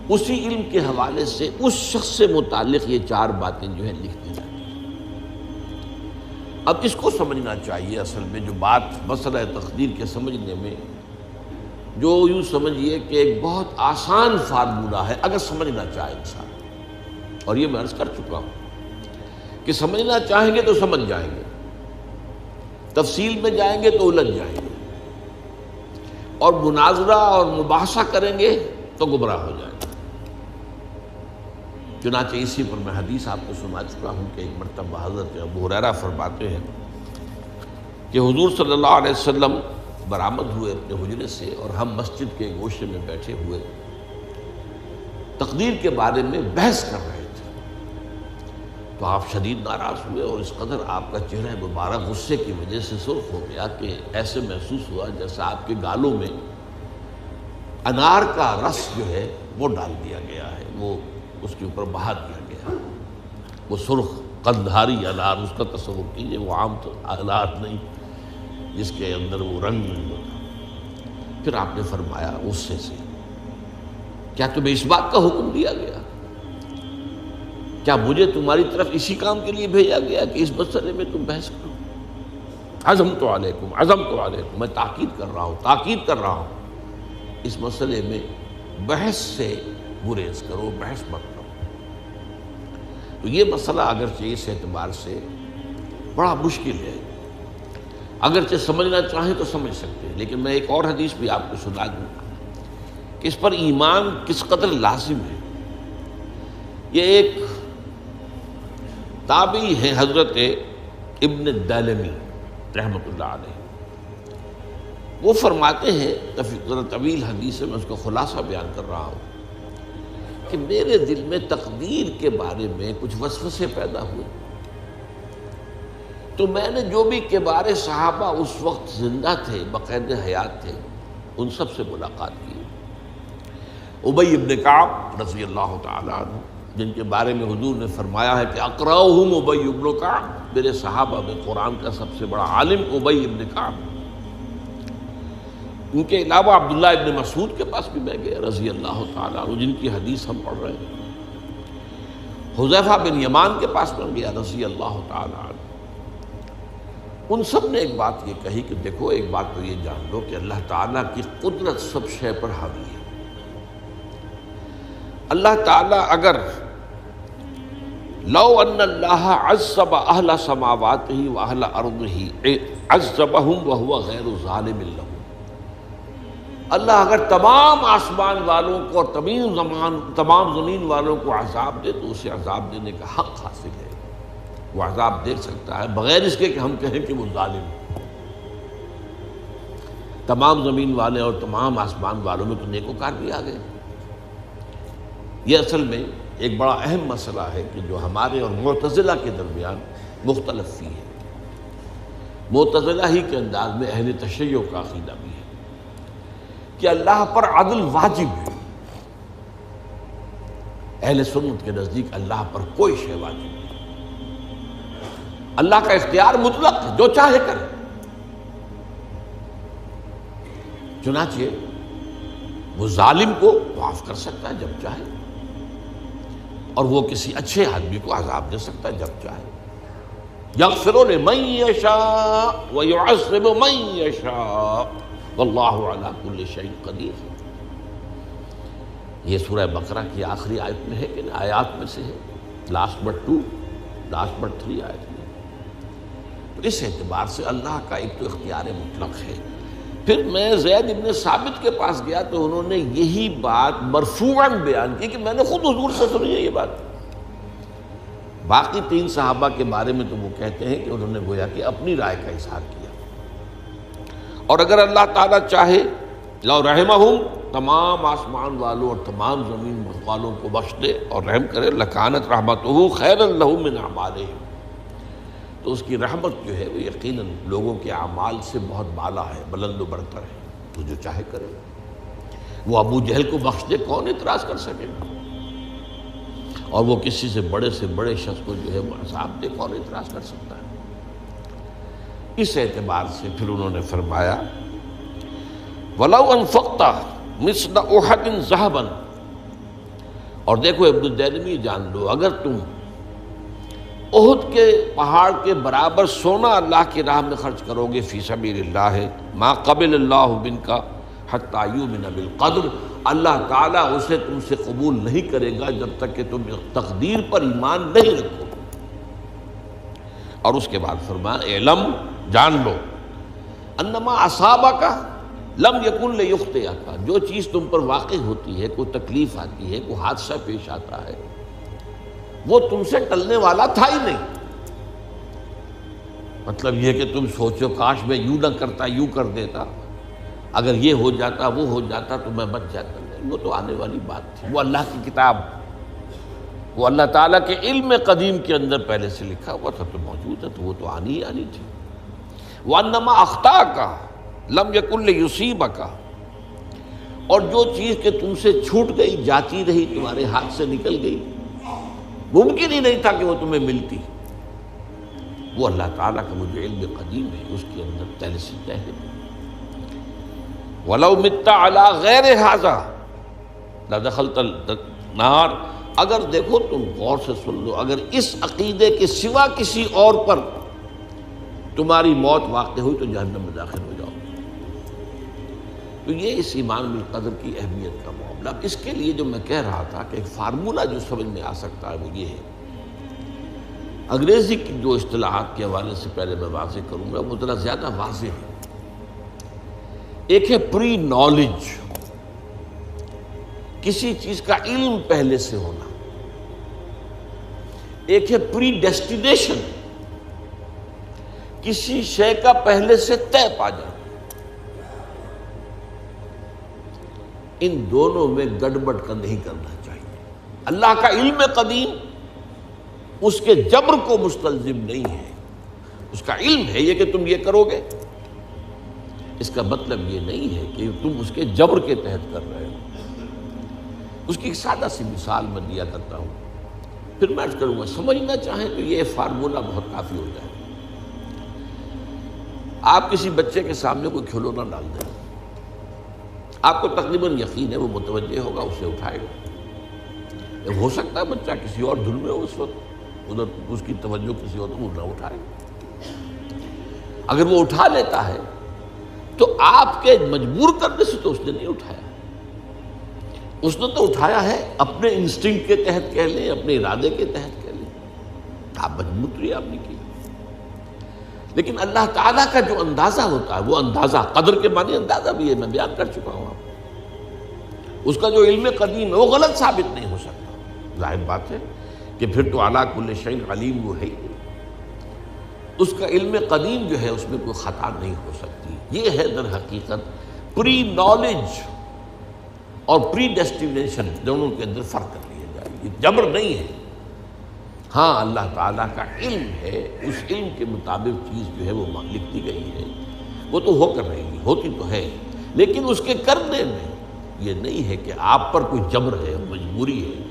اسی علم کے حوالے سے اس شخص سے متعلق یہ 4 باتیں جو ہیں لکھ دی جاتی ہیں۔ اب اس کو سمجھنا چاہیے، اصل میں جو بات مسئلہ تقدیر کے سمجھنے میں، جو یوں سمجھیے کہ ایک بہت آسان فارمولہ ہے اگر سمجھنا چاہے انسان، اور یہ میں عرض کر چکا ہوں کہ سمجھنا چاہیں گے تو سمجھ جائیں گے، تفصیل میں جائیں گے تو الجھ جائیں گے، اور مناظرہ اور مباحثہ کریں گے تو گمراہ ہو جائیں گے۔ چنانچہ اسی پر میں حدیث آپ کو سنا چکا ہوں کہ ایک مرتبہ حضرت ابو ہریرہ فرماتے ہیں کہ حضور صلی اللہ علیہ وسلم برآمد ہوئے اپنے حجرے سے، اور ہم مسجد کے گوشے میں بیٹھے ہوئے تقدیر کے بارے میں بحث کر رہے تھے، تو آپ شدید ناراض ہوئے، اور اس قدر آپ کا چہرہ مبارک غصے کی وجہ سے سرخ ہو گیا کہ ایسے محسوس ہوا جیسا آپ کے گالوں میں انار کا رس جو ہے وہ ڈال دیا گیا ہے، وہ اس کے اوپر بہا دیا گیا، وہ سرخ قندھاری انار، اس کا تصور کیجئے، وہ عام تو انار نہیں جس کے اندر وہ رنگ نہیں ہوتا۔ پھر آپ نے فرمایا غصے سے، کیا تمہیں اس بات کا حکم دیا گیا؟ کیا مجھے تمہاری طرف اسی کام کے لیے بھیجا گیا کہ اس مسئلے میں تم بحث کرو؟ عزمت علیکم، میں تاکید کر رہا ہوں اس مسئلے میں بحث سے گریز کرو، بحث مت کرو۔ تو یہ مسئلہ اگرچہ اس اعتبار سے بڑا مشکل ہے، اگرچہ سمجھنا چاہیں تو سمجھ سکتے ہیں، لیکن میں ایک اور حدیث بھی آپ کو سنا دوں کہ اس پر ایمان کس قدر لازم ہے۔ یہ ایک تابعی ہے حضرت ابن الدالمی رحمۃ اللہ علیہ، وہ فرماتے ہیں، ذرا طویل حدیث ہے، میں اس کا خلاصہ بیان کر رہا ہوں، کہ میرے دل میں تقدیر کے بارے میں کچھ وسوسے پیدا ہوئے، تو میں نے جو بھی کبار صحابہ اس وقت زندہ تھے، بقید حیات تھے، ان سب سے ملاقات کی۔ ابی ابن کعب رضی اللہ تعالیٰ عنہ، جن کے بارے میں حضور نے فرمایا ہے کہ اقرأہم ابی ابن کعب، میرے صحابہ میں قرآن کا سب سے بڑا عالم ابی ابن کعب۔ ان کے علاوہ عبداللہ ابن مسعود کے پاس بھی میں گیا رضی اللہ تعالیٰ عنہ، جن کی حدیث ہم پڑھ رہے ہیں۔ حذیفہ بن یمان کے پاس میں گیا رضی اللہ تعالیٰ عنہ۔ ان سب نے ایک بات یہ کہی کہ دیکھو، ایک بات تو یہ جان لو کہ اللہ تعالیٰ کی قدرت سب شے پر حاوی ہے۔ اللہ تعالیٰ اگر لو ان اللہ عذب اہل سماواتہ واہل ارضہ عذبہم وہو غیر ظالم لہم، اللہ اگر تمام آسمان والوں کو اور تمام زمین والوں کو عذاب دے تو اسے عذاب دینے کا حق حاصل ہے، وہ عذاب دے سکتا ہے بغیر اس کے کہ ہم کہیں کہ وہ ظالم ہے۔ تمام زمین والے اور تمام آسمان والوں میں تو نیکوکار بھی آ گئے۔ یہ اصل میں ایک بڑا اہم مسئلہ ہے کہ جو ہمارے اور معتزلہ کے درمیان مختلف فی ہے۔ معتزلہ ہی کے انداز میں اہل تشیع کا عقیدہ بھی ہے کہ اللہ پر عدل واجب ہے، اہل سنت کے نزدیک اللہ پر کوئی شے واجب نہیں، اللہ کا اختیار مطلق ہے، جو چاہے کرے۔ چنانچہ وہ ظالم کو معاف کر سکتا ہے جب چاہے، اور وہ کسی اچھے آدمی کو عذاب دے سکتا ہے جب چاہے۔ یغفر لمن یشاء ویعذب من یشاء واللہ علی کل شیء قدیر۔ یہ سورہ بقرہ کی آخری آیت میں ہے کہ آیات میں سے ہے، لاسٹ بٹ 3 آیت میں۔ تو اس اعتبار سے اللہ کا ایک تو اختیار مطلق ہے۔ پھر میں زید ابن ثابت کے پاس گیا تو انہوں نے یہی بات مرفوعاً بیان کی کہ میں نے خود حضور سے سنی ہے یہ بات۔ باقی 3 صحابہ کے بارے میں تو وہ کہتے ہیں کہ انہوں نے گویا کہ اپنی رائے کا اظہار کیا، اور اگر اللہ تعالیٰ چاہے لو رحمہم، تمام آسمان والوں اور تمام زمین والوں کو بخش دے اور رحم کرے، لکانت رحمتہ خیرا لہم من اعمالہم، تو اس کی رحمت جو ہے وہ یقیناً لوگوں کے اعمال سے بہت بالا ہے، بلند و برتر ہے، تو جو چاہے کرے۔ وہ ابو جہل کو بخش دے، کون اعتراض کر سکے گا؟ اور وہ کسی سے بڑے شخص کو جو ہے وہ عذاب دے، کون اعتراض کر سکتا ہے؟ اس اعتبار سے پھر انہوں نے فرمایا وَلَوْ أَنفَقْتَ مِثْلَ أُحَدٍ ذَهَبًا اور دیکھو ابن الدینمی جان لو، اگر تم احد کے پہاڑ کے برابر سونا اللہ کی راہ میں خرچ کرو گے فی سبیل اللہ، ما قبل اللہ منک حتی یؤمن بالقدر، اللہ تعالیٰ اسے تم سے قبول نہیں کرے گا جب تک کہ تم تقدیر پر ایمان نہیں رکھو۔ اور اس کے بعد فرمایا اعلم، جان لو، انما اصابک لم یکن لیخطئک، جو چیز تم پر واقع ہوتی ہے، کوئی تکلیف آتی ہے، کوئی حادثہ پیش آتا ہے، وہ تم سے ٹلنے والا تھا ہی نہیں۔ مطلب یہ کہ تم سوچو کاش میں یوں نہ کرتا، یوں کر دیتا، اگر یہ ہو جاتا، وہ ہو جاتا تو میں بچ جاتا، نہیں، وہ تو آنے والی بات تھی، وہ اللہ کی کتاب، وہ اللہ تعالیٰ کے علم قدیم کے اندر پہلے سے لکھا ہوا تھا، تو موجود ہے، تو وہ تو آنی ہی آنی تھی۔ وَأَنَّمَا أَخْطَأَكَ لَمْ يَكُنْ لِيُصِيبَكَ، اور جو چیز کہ تم سے چھوٹ گئی، جاتی رہی، تمہارے ہاتھ سے نکل گئی، ممکن ہی نہیں تھا کہ وہ تمہیں ملتی، وہ اللہ تعالیٰ کا مجھے علم قدیم ہے، اس کے اندر پہلے سے طے ہے۔ وَلَوْ مِتَّ عَلَىٰ غَيْرِ هَٰذَا لَدَخَلْتَ النَّارَ، اگر دیکھو تم غور سے سن لو، اگر اس عقیدے کے سوا کسی اور پر تمہاری موت واقع ہوئی تو جہنم میں داخل ہو جاؤ۔ تو یہ اس ایمان بالقدر کی اہمیت کا معاملہ۔ اس کے لیے جو میں کہہ رہا تھا کہ ایک فارمولہ جو سمجھ میں آ سکتا ہے وہ یہ ہے، انگریزی کی جو اصطلاحات کے حوالے سے پہلے میں واضح کروں گا وہ ذرا زیادہ واضح ہے۔ ایک ہے پری نالج، کسی چیز کا علم پہلے سے ہونا، ایک ہے پری ڈیسٹینیشن، کسی شے کا پہلے سے طے پا جانا۔ ان دونوں میں گڑبڑ کا نہیں کرنا چاہیے۔ اللہ کا علم قدیم اس کے جبر کو مستلزم نہیں ہے، اس کا علم ہے یہ کہ تم یہ کرو گے، اس کا مطلب یہ نہیں ہے کہ تم اس کے جبر کے تحت کر رہے ہو۔ اس کی ایک سادہ سی مثال میں دیا کرتا ہوں، پھر میں کروں گا، سمجھنا چاہیں تو یہ فارمولہ بہت کافی ہو جائے۔ آپ کسی بچے کے سامنے کوئی کھلونا ڈال دیں، آپ کو تقریباً یقین ہے وہ متوجہ ہوگا، اسے اٹھائے گا۔ ہو سکتا ہے بچہ کسی اور دھن میں ہو اس وقت، ادھر اس کی توجہ کسی اور کو نہ اٹھائے۔ اگر وہ اٹھا لیتا ہے تو آپ کے مجبور کرنے سے تو اس نے نہیں اٹھایا، اس نے تو اٹھایا ہے اپنے انسٹنکٹ کے تحت کہہ لیں، اپنے ارادے کے تحت کہہ لیں، آپ مجبور تو یہ آپ نے کی۔ لیکن اللہ تعالیٰ کا جو اندازہ ہوتا ہے وہ اندازہ، قدر کے معنی اندازہ بھی ہے، میں بیان کر چکا ہوں آپ کو۔ اس کا جو علم قدیم ہے وہ غلط ثابت نہیں ہو سکتا، ظاہر بات ہے کہ پھر تو اعلیٰ کل شیء علیم وہ ہے ہی۔ اس کا علم قدیم جو ہے اس میں کوئی خطا نہیں ہو سکتی۔ یہ ہے در حقیقت پری نالج اور پری ڈیسٹینیشن، دونوں کے اندر فرق کر لیا جائے، یہ جبر نہیں ہے۔ ہاں اللہ تعالیٰ کا علم ہے، اس علم کے مطابق چیز جو ہے وہ لکھتی گئی ہے، وہ تو ہو کر رہے گی، ہوتی تو ہے، لیکن اس کے کرنے میں یہ نہیں ہے کہ آپ پر کوئی جبر ہے، مجبوری ہے۔